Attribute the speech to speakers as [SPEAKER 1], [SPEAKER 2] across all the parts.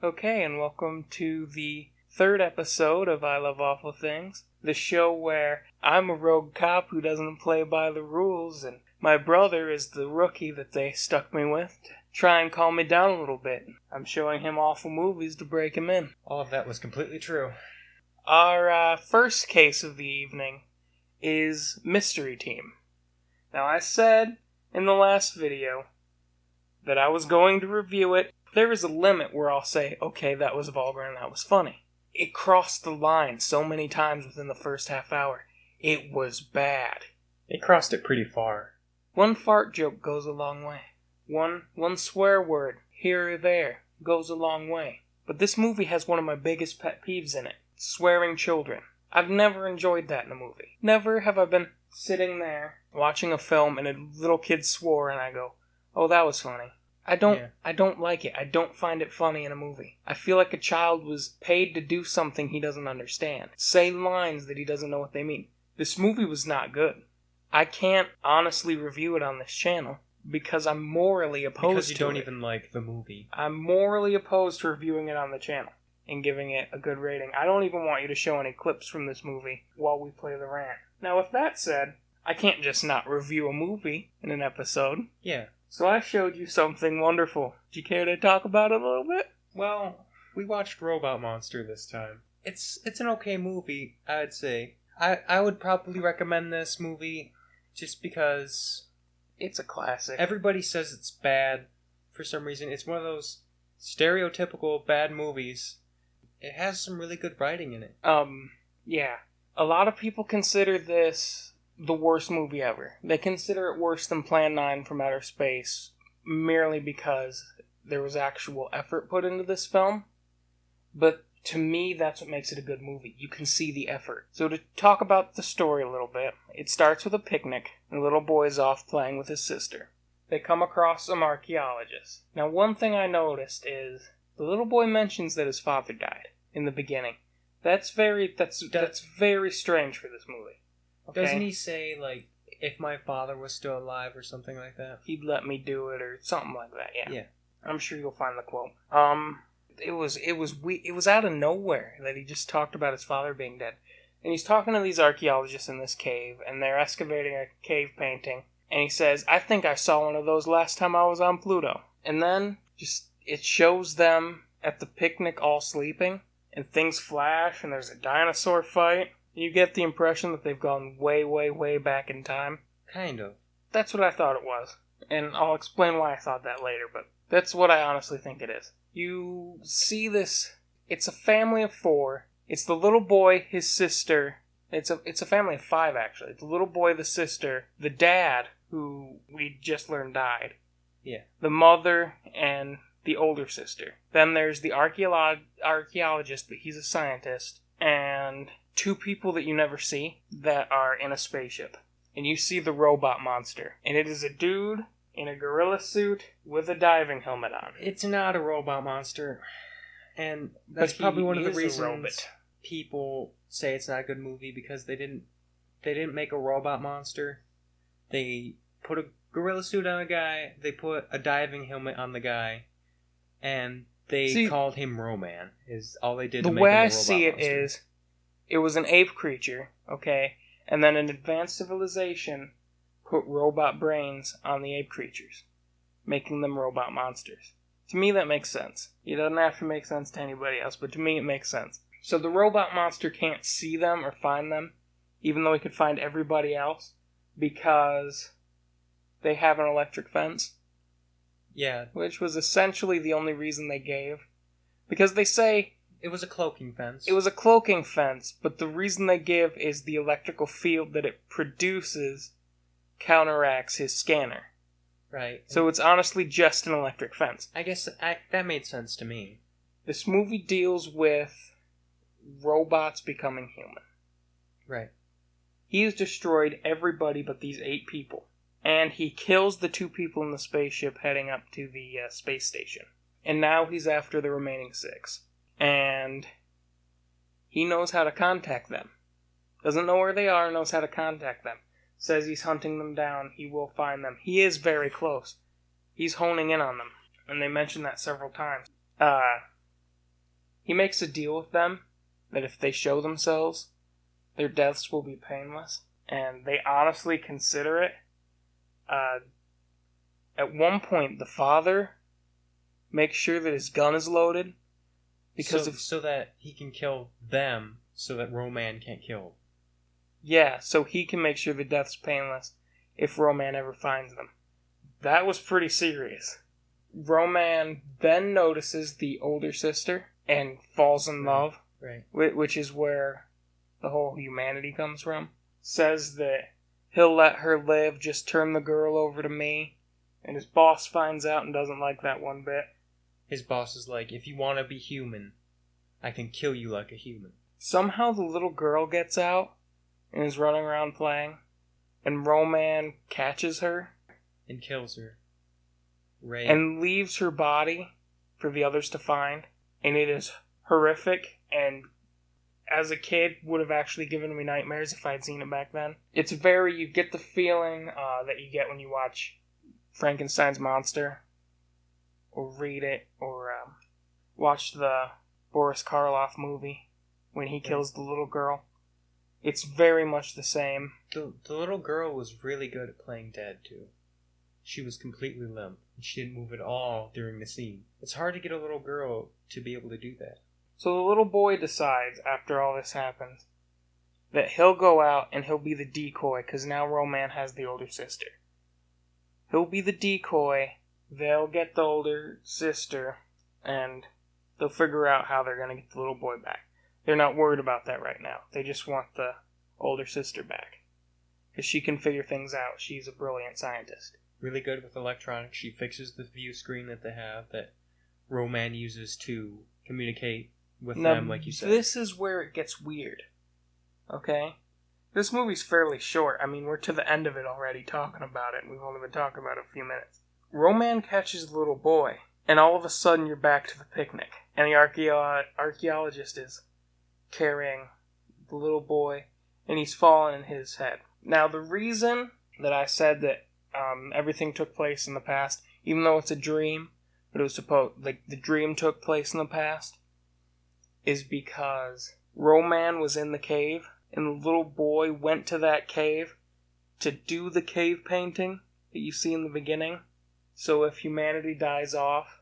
[SPEAKER 1] Okay, and welcome to the third episode of I Love Awful Things, the show where I'm a rogue cop who doesn't play by the rules, and my brother is the rookie that they stuck me with to try and calm me down a little bit. I'm showing him awful movies to break him in.
[SPEAKER 2] All of that was completely true.
[SPEAKER 1] Our first case of the evening is Mystery Team. Now, I said in the last video that I was going to review it. There is a limit where I'll say, okay, that was vulgar and that was funny. It crossed the line so many times within the first half hour. It was bad.
[SPEAKER 2] It crossed it pretty far.
[SPEAKER 1] One fart joke goes a long way. One swear word here or there goes a long way. But this movie has one of my biggest pet peeves in it. Swearing children. I've never enjoyed that in a movie. Never have I been sitting there watching a film and a little kid swore and I go, oh, that was funny. I don't like it. I don't find it funny in a movie. I feel like a child was paid to do something he doesn't understand. Say lines that he doesn't know what they mean. This movie was not good. I can't honestly review it on this channel because I'm morally opposed to it.
[SPEAKER 2] Because you don't even like the movie.
[SPEAKER 1] I'm morally opposed to reviewing it on the channel and giving it a good rating. I don't even want you to show any clips from this movie while we play the rant. Now, with that said, I can't just not review a movie in an episode.
[SPEAKER 2] Yeah.
[SPEAKER 1] So I showed you something wonderful. Do you care to talk about it a little bit?
[SPEAKER 2] Well, we watched Robot Monster this time. It's an okay movie, I'd say. I would probably recommend this movie just because
[SPEAKER 1] it's a classic.
[SPEAKER 2] Everybody says it's bad for some reason. It's one of those stereotypical bad movies. It has some really good writing in it.
[SPEAKER 1] Yeah. A lot of people consider this the worst movie ever. They consider it worse than Plan 9 from Outer Space merely because there was actual effort put into this film. But to me, that's what makes it a good movie. You can see the effort. So to talk about the story a little bit, it starts with a picnic, and the little boy is off playing with his sister. They come across some archaeologists. Now, one thing I noticed is the little boy mentions that his father died in the beginning. That's very strange for this movie. Okay?
[SPEAKER 2] Doesn't he say, like, if my father was still alive or something like that?
[SPEAKER 1] He'd let me do it or something like that, yeah.
[SPEAKER 2] Yeah.
[SPEAKER 1] I'm sure you'll find the quote. It was out of nowhere that he just talked about his father being dead. And he's talking to these archaeologists in this cave, and they're excavating a cave painting. And he says, I think I saw one of those last time I was on Pluto. And then, it shows them at the picnic all sleeping, and things flash, and there's a dinosaur fight. You get the impression that they've gone way, way, way back in time.
[SPEAKER 2] Kind of.
[SPEAKER 1] That's what I thought it was. And I'll explain why I thought that later, but that's what I honestly think it is. You see this, it's a family of 4. It's the little boy, his sister. It's a family of 5, actually. The little boy, the sister, the dad, who we just learned died.
[SPEAKER 2] Yeah.
[SPEAKER 1] The mother, and the older sister. Then there's the archaeologist, but he's a scientist. And 2 people that you never see that are in a spaceship. And you see the robot monster. And it is a dude in a gorilla suit with a diving helmet on.
[SPEAKER 2] It's not a robot monster. And that's probably one of the reasons people say it's not a good movie, because they didn't make a robot monster. They put a gorilla suit on a guy, they put a diving helmet on the guy, and they called him Roman. Is all they did to make him a robot monster. The way I see it is,
[SPEAKER 1] it was an ape creature, okay? And then an advanced civilization put robot brains on the ape creatures, making them robot monsters. To me, that makes sense. It doesn't have to make sense to anybody else, but to me, it makes sense. So the robot monster can't see them or find them, even though he could find everybody else, because they have an electric fence.
[SPEAKER 2] Yeah.
[SPEAKER 1] Which was essentially the only reason they gave. Because they say
[SPEAKER 2] it was a cloaking fence.
[SPEAKER 1] It was a cloaking fence, but the reason they give is the electrical field that it produces counteracts his scanner.
[SPEAKER 2] Right.
[SPEAKER 1] So it's honestly just an electric fence.
[SPEAKER 2] I guess that made sense to me.
[SPEAKER 1] This movie deals with robots becoming human.
[SPEAKER 2] Right.
[SPEAKER 1] He has destroyed everybody but these 8 people. And he kills the 2 people in the spaceship heading up to the space station. And now he's after the remaining 6. And he knows how to contact them. Doesn't know where they are, knows how to contact them. Says he's hunting them down, he will find them. He is very close. He's honing in on them. And they mention that several times. he makes a deal with them that if they show themselves, their deaths will be painless. And they honestly consider it. At one point, the father makes sure that his gun is loaded.
[SPEAKER 2] So that he can kill them, so that Roman can't kill.
[SPEAKER 1] Yeah, so he can make sure the death's painless if Roman ever finds them. That was pretty serious. Roman then notices the older sister and falls in love,
[SPEAKER 2] right?
[SPEAKER 1] Which is where the whole humanity comes from. Says that he'll let her live, just turn the girl over to me. And his boss finds out and doesn't like that one bit.
[SPEAKER 2] His boss is like, if you want to be human, I can kill you like a human.
[SPEAKER 1] Somehow the little girl gets out and is running around playing. And Roman catches her.
[SPEAKER 2] And kills her.
[SPEAKER 1] And leaves her body for the others to find. And it is horrific, and as a kid would have actually given me nightmares if I'd seen it back then. It's you get the feeling that you get when you watch Frankenstein's Monster, or read it, or watch the Boris Karloff movie when he kills the little girl. It's very much the same.
[SPEAKER 2] The little girl was really good at playing dead, too. She was completely limp, and she didn't move at all during the scene. It's hard to get a little girl to be able to do that.
[SPEAKER 1] So the little boy decides, after all this happens, that he'll go out and he'll be the decoy, because now Roman has the older sister. He'll be the decoy, they'll get the older sister, and they'll figure out how they're going to get the little boy back. They're not worried about that right now. They just want the older sister back. Because she can figure things out. She's a brilliant scientist.
[SPEAKER 2] Really good with electronics. She fixes the view screen that they have that Roman uses to communicate with them, like you said.
[SPEAKER 1] This is where it gets weird. Okay? This movie's fairly short. I mean, we're to the end of it already talking about it, and we've only been talking about it a few minutes. Roman catches the little boy, and all of a sudden you're back to the picnic. And the archaeologist is carrying the little boy, and he's fallen in his head. Now, the reason that I said that everything took place in the past, even though it's a dream, but it was the dream took place in the past, is because Roman was in the cave, and the little boy went to that cave to do the cave painting that you see in the beginning. So if humanity dies off,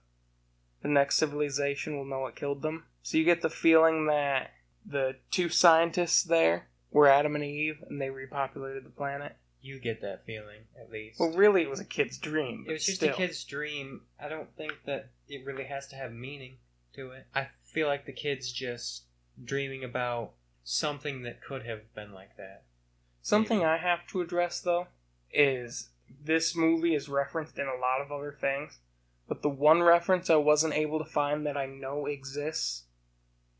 [SPEAKER 1] the next civilization will know what killed them. So you get the feeling that the two scientists there were Adam and Eve, and they repopulated the planet.
[SPEAKER 2] You get that feeling, at least.
[SPEAKER 1] Well, really, it was a kid's dream.
[SPEAKER 2] It was just a kid's dream. I don't think that it really has to have meaning to it. I feel like the kid's just dreaming about something that could have been like that.
[SPEAKER 1] Something maybe. I have to address, though, is this movie is referenced in a lot of other things, but the one reference I wasn't able to find that I know exists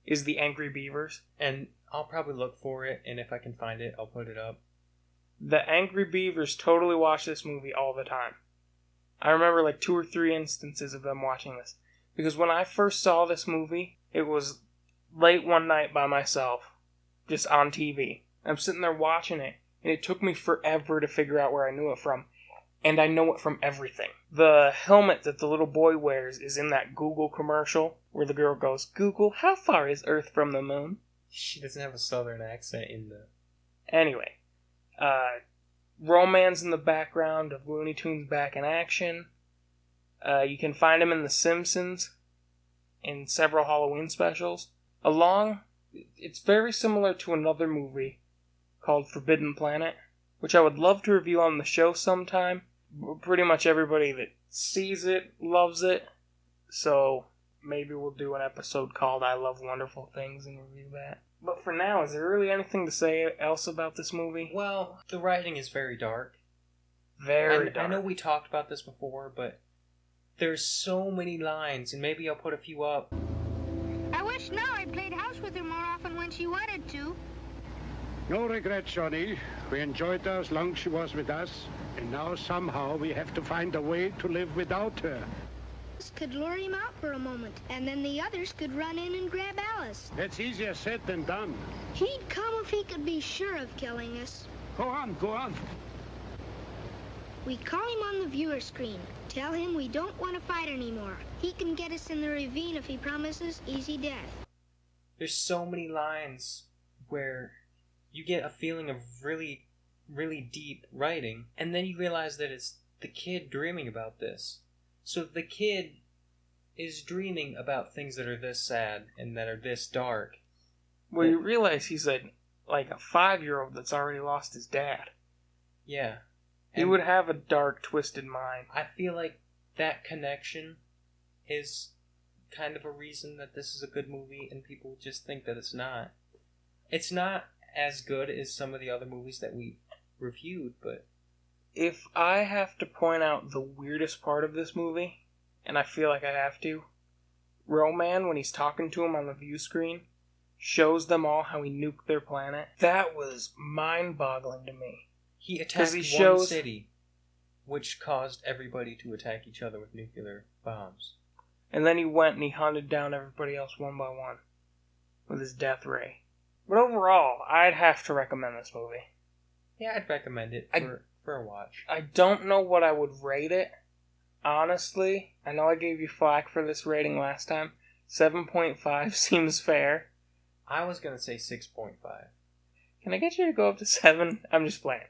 [SPEAKER 1] is the Angry Beavers.
[SPEAKER 2] And I'll probably look for it, and if I can find it, I'll put it up.
[SPEAKER 1] The Angry Beavers totally watch this movie all the time. I remember 2 or 3 instances of them watching this. Because when I first saw this movie, it was late one night by myself, just on TV. I'm sitting there watching it, and it took me forever to figure out where I knew it from. And I know it from everything. The helmet that the little boy wears is in that Google commercial, where the girl goes, "Google, how far is Earth from the moon?"
[SPEAKER 2] She doesn't have a southern accent in the...
[SPEAKER 1] Anyway, Roman's in the background of Looney Tunes Back in Action. You can find him in The Simpsons, in several Halloween specials. It's very similar to another movie called Forbidden Planet, which I would love to review on the show sometime. Pretty much everybody that sees it loves it, so maybe we'll do an episode called I Love Wonderful Things and review that. But for now, is there really anything to say else about this movie?
[SPEAKER 2] Well, the writing is very dark.
[SPEAKER 1] Very dark.
[SPEAKER 2] I know we talked about this before, but there's so many lines, and maybe I'll put a few up.
[SPEAKER 3] I wish now I played house with her more often when she wanted to.
[SPEAKER 4] No regrets, Johnny. We enjoyed her as long as she was with us, and now somehow we have to find a way to live without her.
[SPEAKER 3] Could lure him out for a moment, and then the others could run in and grab Alice.
[SPEAKER 4] That's easier said than done.
[SPEAKER 3] He'd come if he could be sure of killing us.
[SPEAKER 4] Go on.
[SPEAKER 3] We call him on the viewer screen. Tell him we don't want to fight anymore. He can get us in the ravine if he promises easy death.
[SPEAKER 2] There's so many lines where you get a feeling of really, really deep writing, and then you realize that it's the kid dreaming about this. So the kid is dreaming about things that are this sad and that are this dark.
[SPEAKER 1] Well, you realize he's a 5-year-old that's already lost his dad.
[SPEAKER 2] Yeah.
[SPEAKER 1] He would have a dark, twisted mind.
[SPEAKER 2] I feel like that connection is kind of a reason that this is a good movie, and people just think that it's not. It's not as good as some of the other movies that we reviewed, but...
[SPEAKER 1] If I have to point out the weirdest part of this movie, and I feel like I have to, Roman, when he's talking to him on the view screen, shows them all how he nuked their planet. That was mind-boggling to me.
[SPEAKER 2] He attacked one city, which caused everybody to attack each other with nuclear bombs.
[SPEAKER 1] And then he went and he hunted down everybody else one by one with his death ray. But overall, I'd have to recommend this movie.
[SPEAKER 2] Yeah, I'd recommend it for a watch.
[SPEAKER 1] I don't know what I would rate it. Honestly, I know I gave you flack for this rating last time. 7.5 seems fair.
[SPEAKER 2] I was going to say 6.5.
[SPEAKER 1] Can I get you to go up to 7? I'm just playing.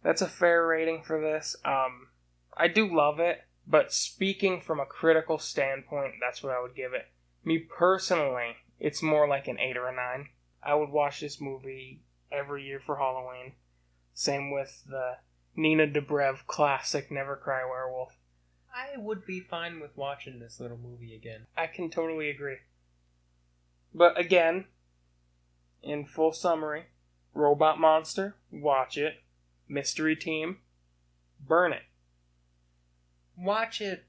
[SPEAKER 1] That's a fair rating for this. I do love it, but speaking from a critical standpoint, that's what I would give it. Me personally, it's more like an 8 or a 9. I would watch this movie every year for Halloween. Same with the Nina Dobrev classic Never Cry Werewolf.
[SPEAKER 2] I would be fine with watching this little movie again.
[SPEAKER 1] I can totally agree. But again, in full summary, Robot Monster, watch it. Mystery Team, burn it.
[SPEAKER 2] Watch it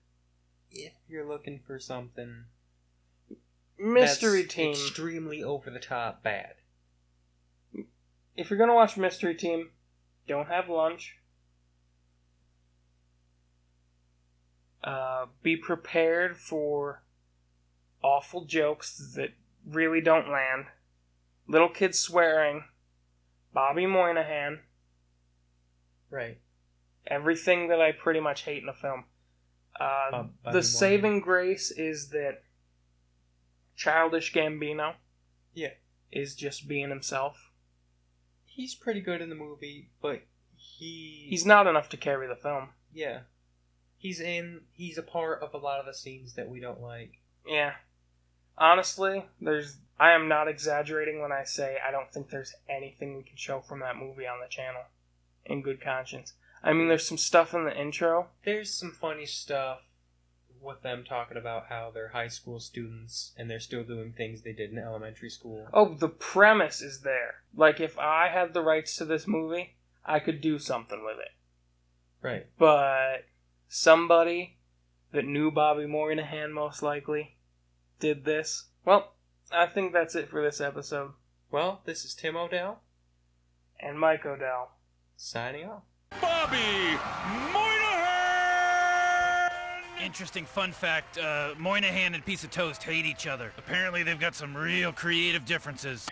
[SPEAKER 2] if you're looking for something
[SPEAKER 1] Mystery
[SPEAKER 2] that's
[SPEAKER 1] Team,
[SPEAKER 2] extremely over the top bad.
[SPEAKER 1] If you're gonna watch Mystery Team, don't have lunch. Be prepared for awful jokes that really don't land. Little kids swearing. Bobby Moynihan.
[SPEAKER 2] Right.
[SPEAKER 1] Everything that I pretty much hate in a film. The saving grace is that Childish Gambino is just being himself.
[SPEAKER 2] He's pretty good in the movie, but he's
[SPEAKER 1] not enough to carry the film.
[SPEAKER 2] Yeah. He's a part of a lot of the scenes that we don't like.
[SPEAKER 1] Yeah. Honestly, I am not exaggerating when I say I don't think there's anything we can show from that movie on the channel in good conscience. I mean, there's some stuff in the intro.
[SPEAKER 2] There's some funny stuff with them talking about how they're high school students and they're still doing things they did in elementary school.
[SPEAKER 1] Oh, the premise is there. Like, if I had the rights to this movie, I could do something with it.
[SPEAKER 2] Right.
[SPEAKER 1] But somebody that knew Bobby Moynihan most likely did this. Well, I think that's it for this episode.
[SPEAKER 2] Well, this is Tim O'Dell.
[SPEAKER 1] And Mike O'Dell.
[SPEAKER 2] Signing off.
[SPEAKER 5] Bobby Moynihan! Interesting fun fact, Moynihan and Piece of Toast hate each other. Apparently they've got some real creative differences.